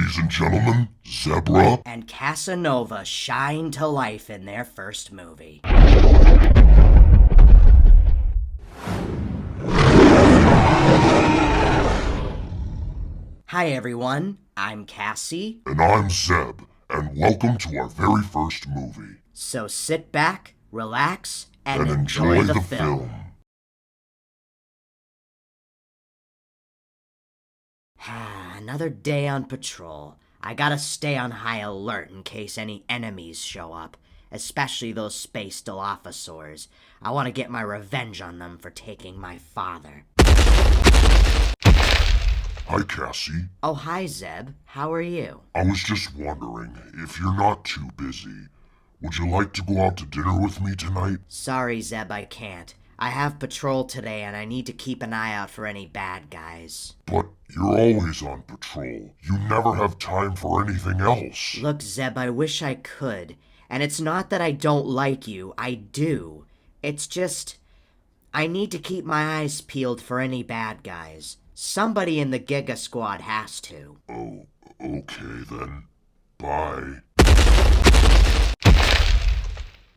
Ladies and gentlemen, Zebra and Casanova shine to life in their first movie. Hi everyone, I'm Cassie. and I'm Zeb, and welcome to our very first movie. So sit back, relax, and enjoy the the film. Another day on patrol. I gotta stay on high alert in case any enemies show up, especially those space Dilophosaurs. I want to get my revenge on them for taking my father. Hi, Cassie. Oh, hi, Zeb. How are you? I was just wondering, if you're not too busy, would you like to go out to dinner with me tonight? Sorry, Zeb, I can't. I have patrol today and I need to keep an eye out for any bad guys. But you're always on patrol. You never have time for anything else. Look, Zeb, I wish I could. And it's not that I don't like you. I do. It's just, I need to keep my eyes peeled for any bad guys. Somebody in the Giga Squad has to. Oh, okay then. Bye.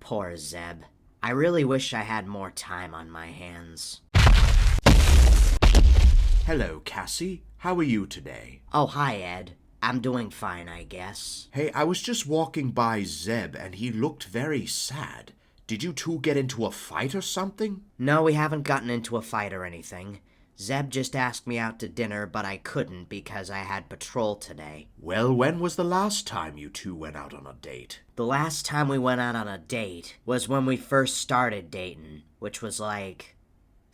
Poor Zeb. I really wish I had more time on my hands. Hello, Cassie. How are you today? Oh, hi, Ed. I'm doing fine, I guess. Hey, I was just walking by Zeb and he looked very sad. Did you two get into a fight or something? No, we haven't gotten into a fight or anything. Zeb just asked me out to dinner, but I couldn't because I had patrol today. Well, when was the last time you two went out on a date? The last time we went out on a date was when we first started dating, which was like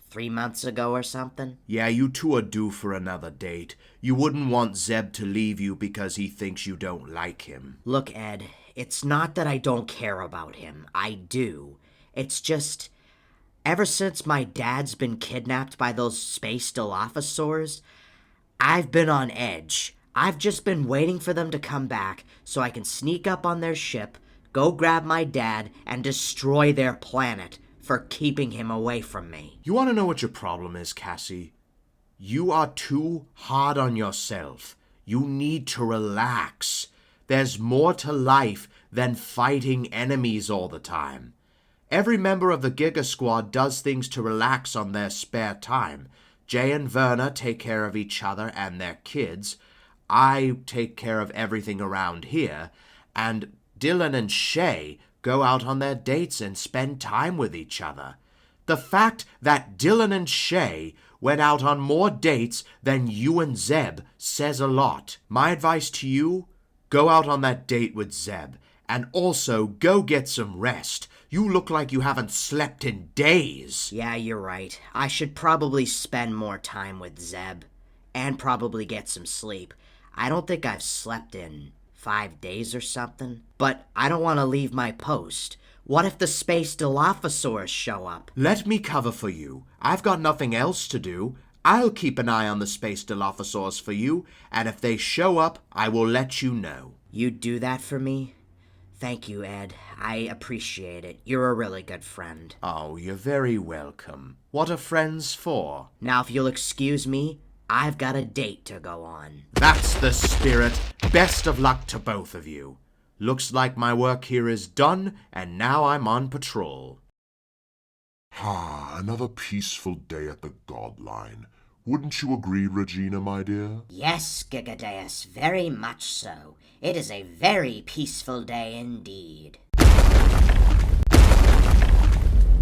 3 months ago or something. Yeah, you two are due for another date. You wouldn't want Zeb to leave you because he thinks you don't like him. Look, Ed, it's not that I don't care about him. I do. It's just, ever since my dad's been kidnapped by those space Dilophosaurs, I've been on edge. I've just been waiting for them to come back so I can sneak up on their ship, go grab my dad, and destroy their planet for keeping him away from me. You want to know what your problem is, Cassie? You are too hard on yourself. You need to relax. There's more to life than fighting enemies all the time. Every member of the Giga Squad does things to relax on their spare time. Jay and Verna take care of each other and their kids. I take care of everything around here. And Dylan and Shay go out on their dates and spend time with each other. The fact that Dylan and Shay went out on more dates than you and Zeb says a lot. My advice to you, go out on that date with Zeb. And also, go get some rest. You look like you haven't slept in days. Yeah, you're right. I should probably spend more time with Zeb. And probably get some sleep. I don't think I've slept in 5 days or something. But I don't want to leave my post. What if the space Dilophosaurs show up? Let me cover for you. I've got nothing else to do. I'll keep an eye on the space Dilophosaurs for you, and if they show up, I will let you know. You'd do that for me? Thank you, Ed. I appreciate it. You're a really good friend. Oh, you're very welcome. What are friends for? Now, if you'll excuse me, I've got a date to go on. That's the spirit. Best of luck to both of you. Looks like my work here is done, and now I'm on patrol. Another peaceful day at the God line. Wouldn't you agree, Regina, my dear? Yes, Gigadeus, very much so. It is a very peaceful day indeed.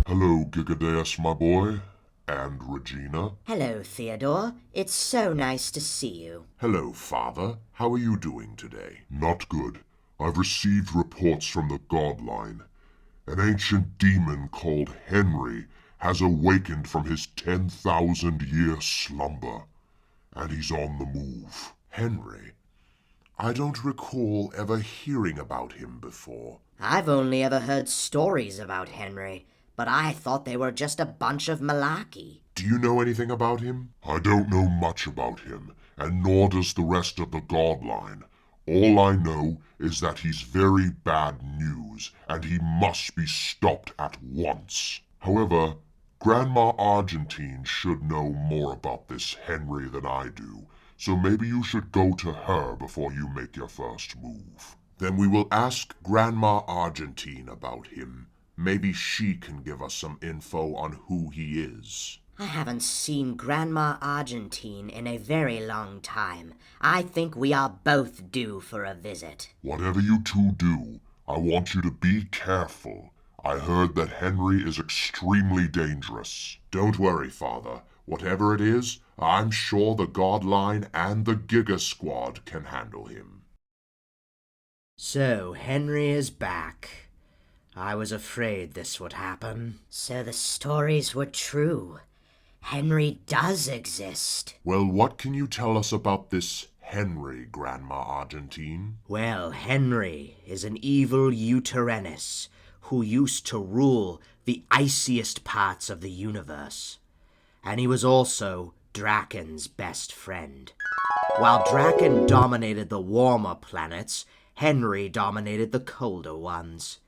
Hello, Gigadeus, my boy. And Regina. Hello, Theodore. It's so nice to see you. Hello, Father. How are you doing today? Not good. I've received reports from the God line. An ancient demon called Henry has awakened from his 10,000-year slumber, and he's on the move. Henry? I don't recall ever hearing about him before. I've only ever heard stories about Henry, but I thought they were just a bunch of malarkey. Do you know anything about him? I don't know much about him, and nor does the rest of the God line. All I know is that he's very bad news, and he must be stopped at once. However, Grandma Argentine should know more about this Henry than I do, so maybe you should go to her before you make your first move. Then we will ask Grandma Argentine about him. Maybe she can give us some info on who he is. I haven't seen Grandma Argentine in a very long time. I think we are both due for a visit. Whatever you two do, I want you to be careful. I heard that Henry is extremely dangerous. Don't worry, Father. Whatever it is, I'm sure the Godline and the Giga Squad can handle him. So, Henry is back. I was afraid this would happen. So the stories were true. Henry does exist. Well, what can you tell us about this Henry, Grandma Argentine? Well, Henry is an evil Uteranus who used to rule the iciest parts of the universe. And he was also Draken's best friend. While Draken dominated the warmer planets, Henry dominated the colder ones.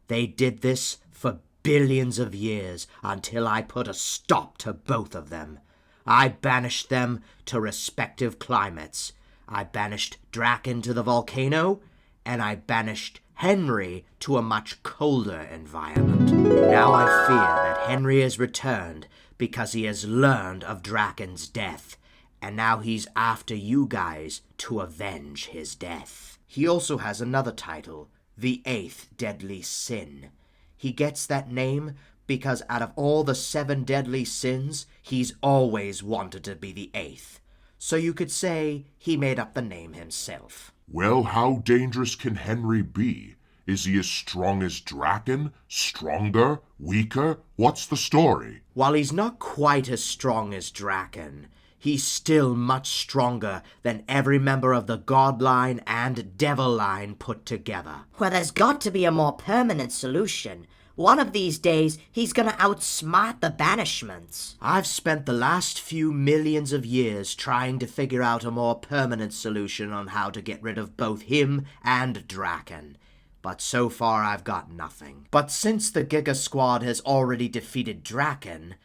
They did this for billions of years until I put a stop to both of them. I banished them to respective climates. I banished Draken to the volcano, and I banished Henry to a much colder environment. Now I fear that Henry has returned because he has learned of Draken's death, and now he's after you guys to avenge his death. He also has another title, the 8th Deadly Sin. He gets that name because out of all the 7 deadly sins, he's always wanted to be the 8th. So you could say he made up the name himself. Well, how dangerous can Henry be? Is he as strong as Draken? Stronger? Weaker? What's the story? While he's not quite as strong as Draken, he's still much stronger than every member of the Godline and Devil Line put together. Well, there's got to be a more permanent solution. One of these days, he's gonna outsmart the banishments. I've spent the last few millions of years trying to figure out a more permanent solution on how to get rid of both him and Draken. But so far I've got nothing. But since the Giga Squad has already defeated Draken,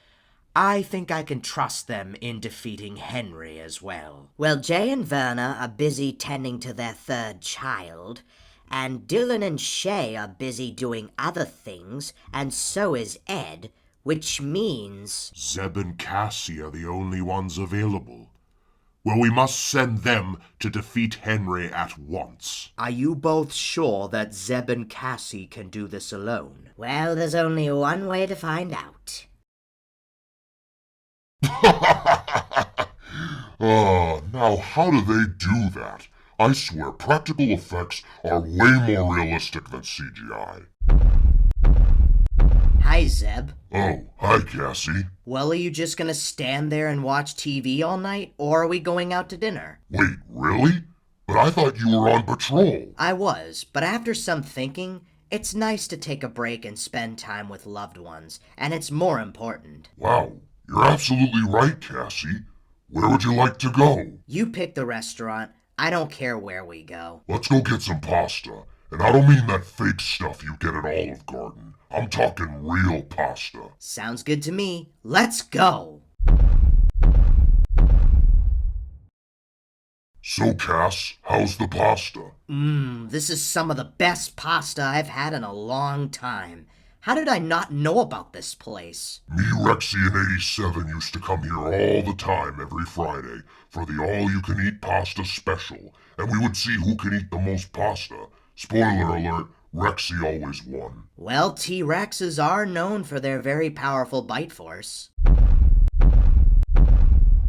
I think I can trust them in defeating Henry as well. Well, Jay and Verna are busy tending to their 3rd child, and Dylan and Shay are busy doing other things, and so is Ed, which means... Zeb and Cassie are the only ones available. Well, we must send them to defeat Henry at once. Are you both sure that Zeb and Cassie can do this alone? Well, there's only one way to find out. Now how do they do that? I swear practical effects are way more realistic than CGI. Hi, Zeb. Oh, hi Cassie. Well, are you just gonna stand there and watch TV all night, or are we going out to dinner? Wait, really? But I thought you were on patrol. I was, but after some thinking, it's nice to take a break and spend time with loved ones, and it's more important. Wow, you're absolutely right, Cassie. Where would you like to go? You pick the restaurant. I don't care where we go. Let's go get some pasta. And I don't mean that fake stuff you get at Olive Garden. I'm talking real pasta. Sounds good to me. Let's go! So, Cass, how's the pasta? This is some of the best pasta I've had in a long time. How did I not know about this place? Me, Rexy, and 87 used to come here all the time every Friday for the all-you-can-eat pasta special, and we would see who can eat the most pasta. Spoiler alert, Rexy always won. Well, T-Rexes are known for their very powerful bite force.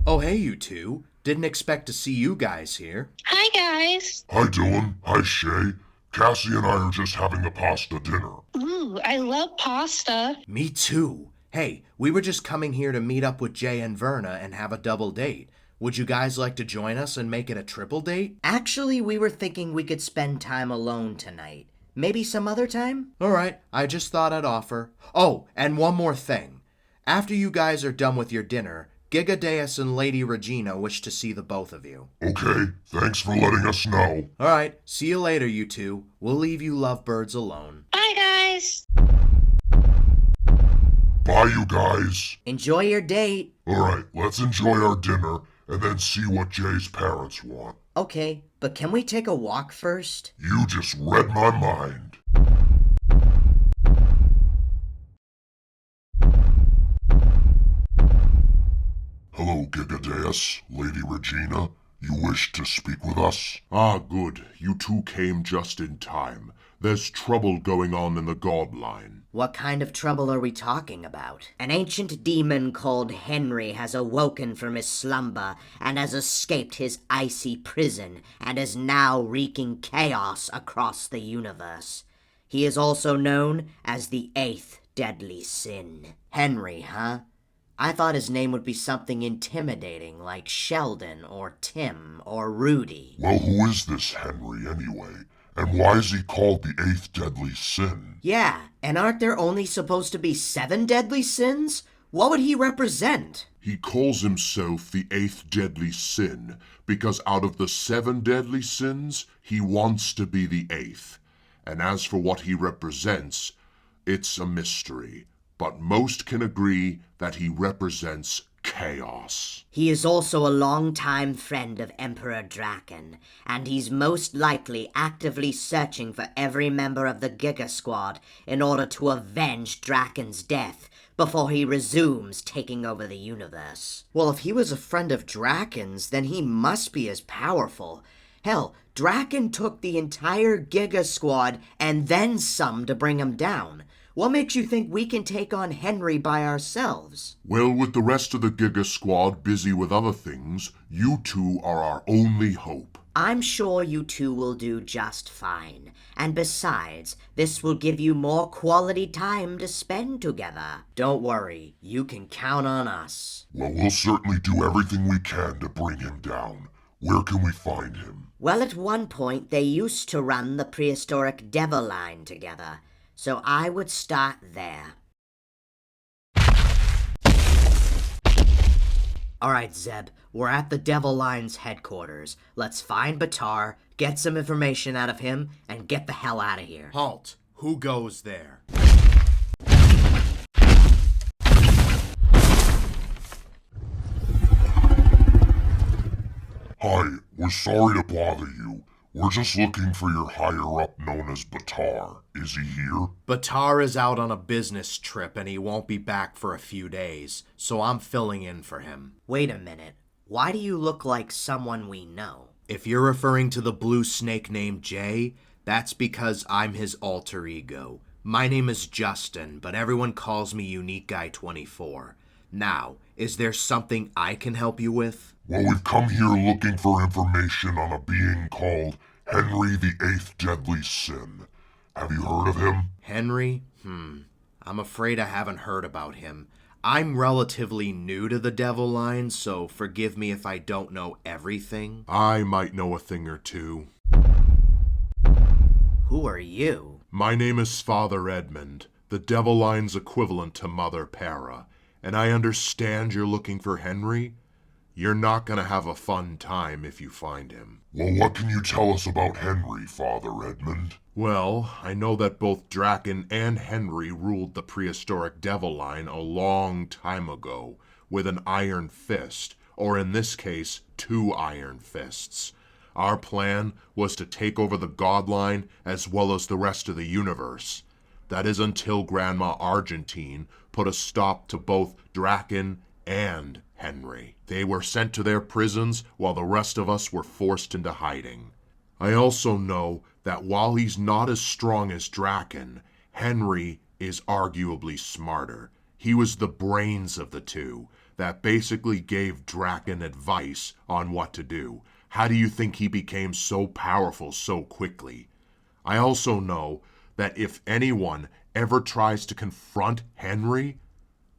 Oh, hey, you two. Didn't expect to see you guys here. Hi, guys. Hi, Dylan. Hi, Shay. Cassie and I are just having a pasta dinner. Ooh, I love pasta. Me too. Hey, we were just coming here to meet up with Jay and Verna and have a double date. Would you guys like to join us and make it a triple date? Actually, we were thinking we could spend time alone tonight. Maybe some other time? Alright, I just thought I'd offer. Oh, and one more thing. After you guys are done with your dinner, Gigadeus and Lady Regina wish to see the both of you. Okay, thanks for letting us know. Alright, see you later, you two. We'll leave you lovebirds alone. Bye, guys. Bye, you guys. Enjoy your date. Alright, let's enjoy our dinner, and then see what Jay's parents want. Okay, but can we take a walk first? You just read my mind. Hello, Gigadeus, Lady Regina. You wish to speak with us? Ah, good. You two came just in time. There's trouble going on in the God line. What kind of trouble are we talking about? An ancient demon called Henry has awoken from his slumber and has escaped his icy prison and is now wreaking chaos across the universe. He is also known as the eighth deadly sin. Henry, huh? I thought his name would be something intimidating like Sheldon or Tim or Rudy. Well, who is this Henry anyway? And why is he called the eighth deadly sin? Yeah, and aren't there only supposed to be 7 deadly sins? What would he represent? He calls himself the eighth deadly sin because out of the 7 deadly sins, he wants to be the eighth. And as for what he represents, it's a mystery. But most can agree that he represents chaos. He is also a longtime friend of Emperor Draken, and he's most likely actively searching for every member of the Giga Squad in order to avenge Draken's death before he resumes taking over the universe. Well, if he was a friend of Draken's, then he must be as powerful. Hell, Draken took the entire Giga Squad and then some to bring him down. What makes you think we can take on Henry by ourselves? Well, with the rest of the Giga Squad busy with other things, you two are our only hope. I'm sure you two will do just fine. And besides, this will give you more quality time to spend together. Don't worry, you can count on us. Well, we'll certainly do everything we can to bring him down. Where can we find him? Well, at one point, they used to run the prehistoric Devil line together. So I would start there. Alright, Zeb, we're at the Devil Line's headquarters. Let's find Batar, get some information out of him, and get the hell out of here. Halt. Who goes there? Hi, we're sorry to bother you. We're just looking for your higher-up known as Batar. Is he here? Batar is out on a business trip and he won't be back for a few days, so I'm filling in for him. Wait a minute. Why do you look like someone we know? If you're referring to the blue snake named Jay, that's because I'm his alter ego. My name is Justin, but everyone calls me Unique Guy 24. Now, is there something I can help you with? Well, we've come here looking for information on a being called Henry the Eighth Deadly Sin. Have you heard of him? Henry? I'm afraid I haven't heard about him. I'm relatively new to the Devil Line, so forgive me if I don't know everything. I might know a thing or two. Who are you? My name is Father Edmund, the Devil Line's equivalent to Mother Para, and I understand you're looking for Henry? You're not gonna have a fun time if you find him. Well, what can you tell us about Henry, Father Edmund? Well, I know that both Draken and Henry ruled the prehistoric Devil Line a long time ago with an iron fist, or in this case, 2 iron fists. Our plan was to take over the God Line as well as the rest of the universe. That is until Grandma Argentine put a stop to both Draken and Henry. They were sent to their prisons while the rest of us were forced into hiding. I also know that while he's not as strong as Draken, Henry is arguably smarter. He was the brains of the two that basically gave Draken advice on what to do. How do you think he became so powerful so quickly? I also know that if anyone ever tries to confront Henry,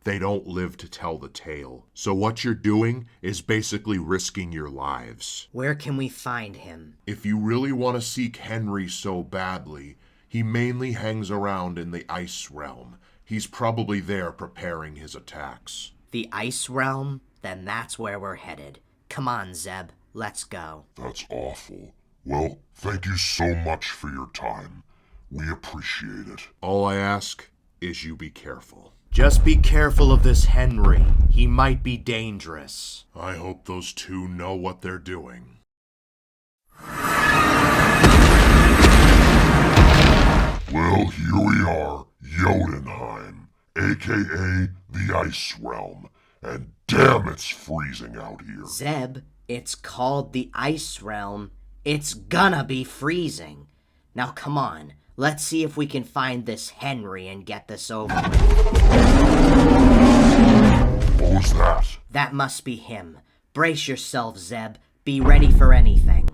they don't live to tell the tale. So what you're doing is basically risking your lives. Where can we find him? If you really want to seek Henry so badly, he mainly hangs around in the Ice Realm. He's probably there preparing his attacks. The Ice Realm? Then that's where we're headed. Come on, Zeb. Let's go. That's awful. Well, thank you so much for your time. We appreciate it. All I ask is you be careful. Just be careful of this Henry. He might be dangerous. I hope those two know what they're doing. Well, here we are, Jotunheim, aka the Ice Realm, and damn it's freezing out here. Zeb, it's called the Ice Realm. It's gonna be freezing. Now come on, let's see if we can find this Henry and get this over with. What was that? That must be him. Brace yourself, Zeb. Be ready for anything.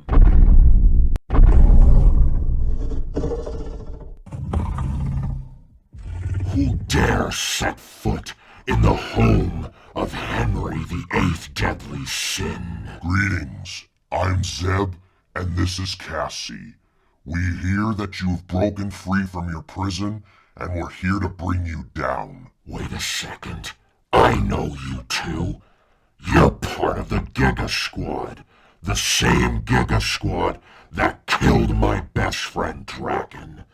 Who dare set foot in the home of Henry the Eighth Deadly Sin? Greetings, I'm Zeb, and this is Cassie. We hear that you've broken free from your prison, and we're here to bring you down. Wait a second. I know you two. You're part of the Giga Squad. The same Giga Squad that killed my best friend Draken.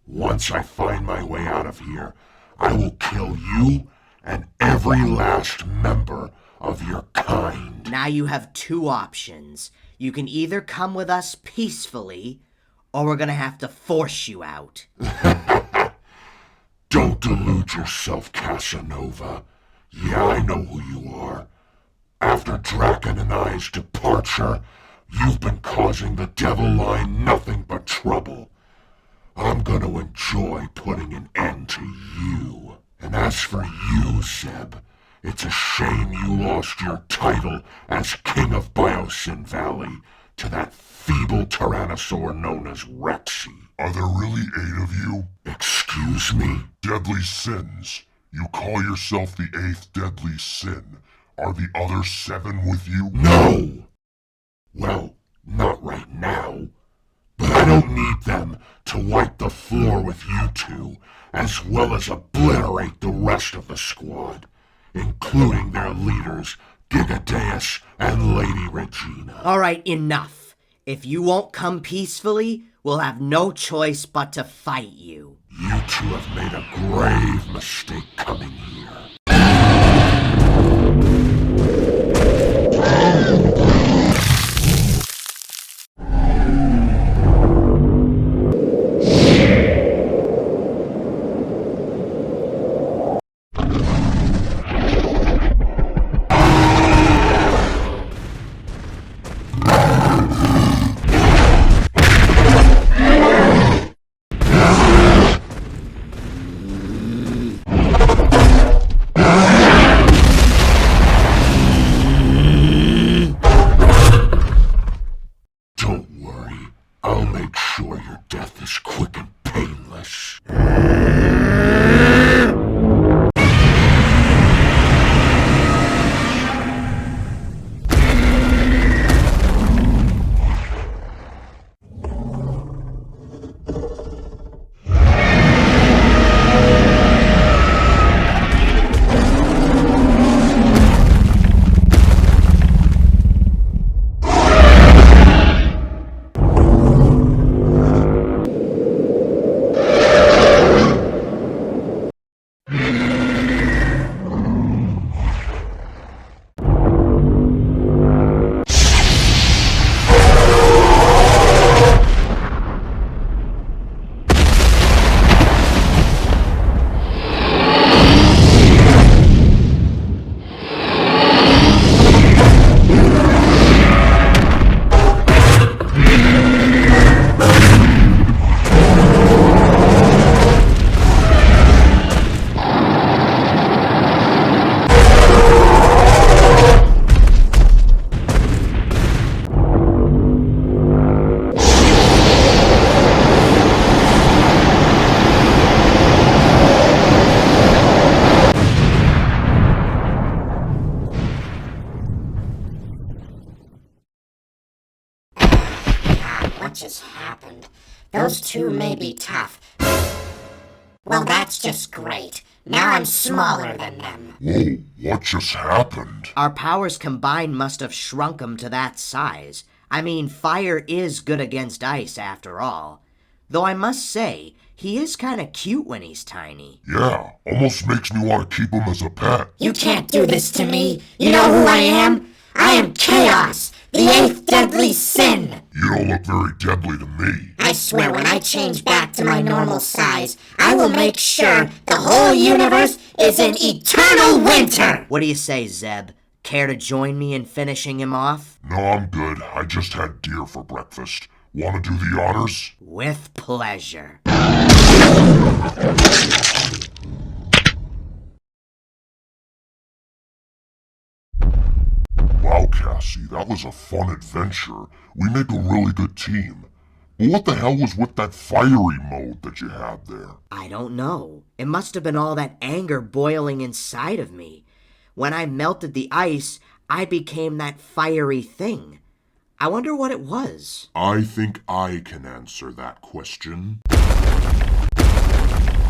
Once I find my way out of here, I will kill you and every last member of your kind. Now you have two options. You can either come with us peacefully, or we're gonna have to force you out. Don't delude yourself, Casanova. Yeah, I know who you are. After Draken and I's departure, you've been causing the Devil Line nothing but trouble. I'm gonna enjoy putting an end to you. And as for you, Zeb, it's a shame you lost your title as King of Biosyn Valley to that feeble tyrannosaur known as Rexy. Are there really 8 of you? Excuse me? Deadly sins. You call yourself the 8th deadly sin. Are the other 7 with you? No! Well, not right now. But I don't need them to wipe the floor with you two, as well as obliterate the rest of the squad, including their leaders, Gigadeus and Lady Regina. Alright, enough. If you won't come peacefully, we'll have no choice but to fight you. You two have made a grave mistake coming here. What just happened? Those two may be tough. Well, that's just great. Now I'm smaller than them. Whoa, what just happened? Our powers combined must have shrunk them to that size. I mean, fire is good against ice after all. Though I must say, he is kinda cute when he's tiny. Yeah, almost makes me want to keep him as a pet. You can't do this to me. You know who I am? I am Chaos, the eighth deadly sin. You don't look very deadly to me. I swear when I change back to my normal size, I will make sure the whole universe is in eternal winter. What do you say, Zeb? Care to join me in finishing him off? No, I'm good. I just had deer for breakfast. Want to do the honors? With pleasure. Wow, Cassie, that was a fun adventure. We make a really good team. But what the hell was with that fiery mode that you had there? I don't know. It must have been all that anger boiling inside of me. When I melted the ice, I became that fiery thing. I wonder what it was. I think I can answer that question.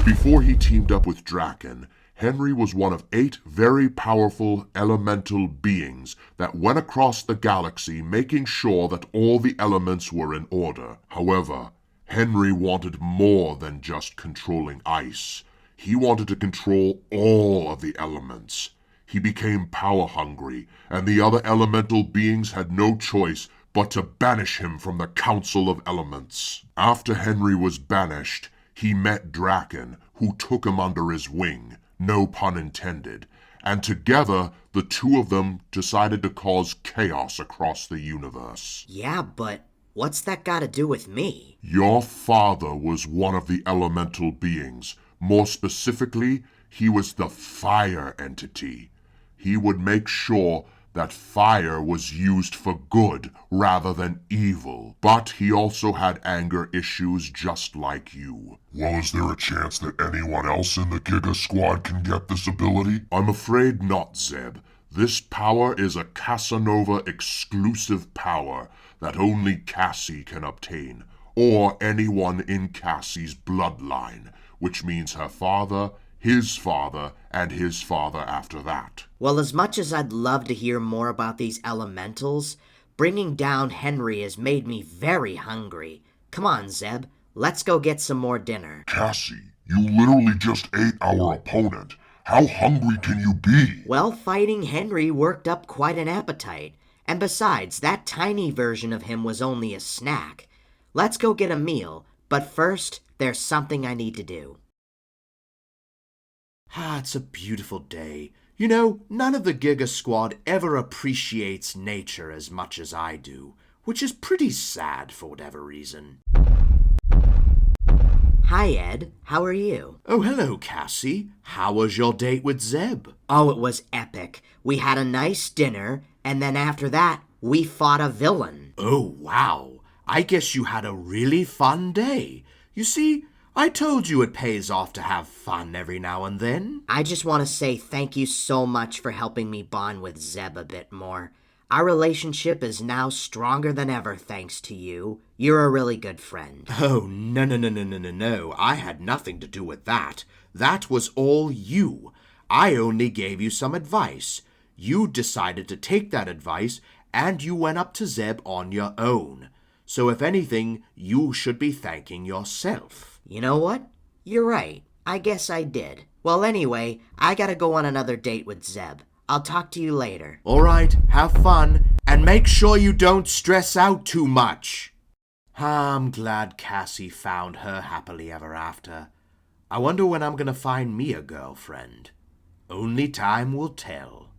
Before he teamed up with Draken, Henry was one of 8 very powerful elemental beings that went across the galaxy making sure that all the elements were in order. However, Henry wanted more than just controlling ice. He wanted to control all of the elements. He became power-hungry, and the other elemental beings had no choice but to banish him from the Council of Elements. After Henry was banished, he met Draken, who took him under his wing, no pun intended, and together the two of them decided to cause chaos across the universe. Yeah, but what's that got to do with me? Your father was one of the elemental beings. More specifically, he was the fire entity. He would make sure that fire was used for good rather than evil. But he also had anger issues just like you. Well, is there a chance that anyone else in the Giga Squad can get this ability? I'm afraid not, Zeb. This power is a Casanova exclusive power that only Cassie can obtain, or anyone in Cassie's bloodline, which means her father, his father, and his father after that. Well, as much as I'd love to hear more about these elementals, bringing down Henry has made me very hungry. Come on, Zeb, let's go get some more dinner. Cassie, you literally just ate our opponent. How hungry can you be? Well, fighting Henry worked up quite an appetite. And besides, that tiny version of him was only a snack. Let's go get a meal, but first, there's something I need to do. It's a beautiful day. You know, none of the Giga Squad ever appreciates nature as much as I do, which is pretty sad for whatever reason. Hi, Ed. How are you? Oh, hello, Cassie. How was your date with Zeb? Oh, it was epic. We had a nice dinner, and then after that, we fought a villain. Oh, wow. I guess you had a really fun day. You see, I told you it pays off to have fun every now and then. I just want to say thank you so much for helping me bond with Zeb a bit more. Our relationship is now stronger than ever thanks to you. You're a really good friend. Oh, no. I had nothing to do with that. That was all you. I only gave you some advice. You decided to take that advice, and you went up to Zeb on your own. So if anything, you should be thanking yourself. You know what? You're right. I guess I did. Well, anyway, I gotta go on another date with Zeb. I'll talk to you later. All right, have fun, and make sure you don't stress out too much. I'm glad Cassie found her happily ever after. I wonder when I'm gonna find me a girlfriend. Only time will tell.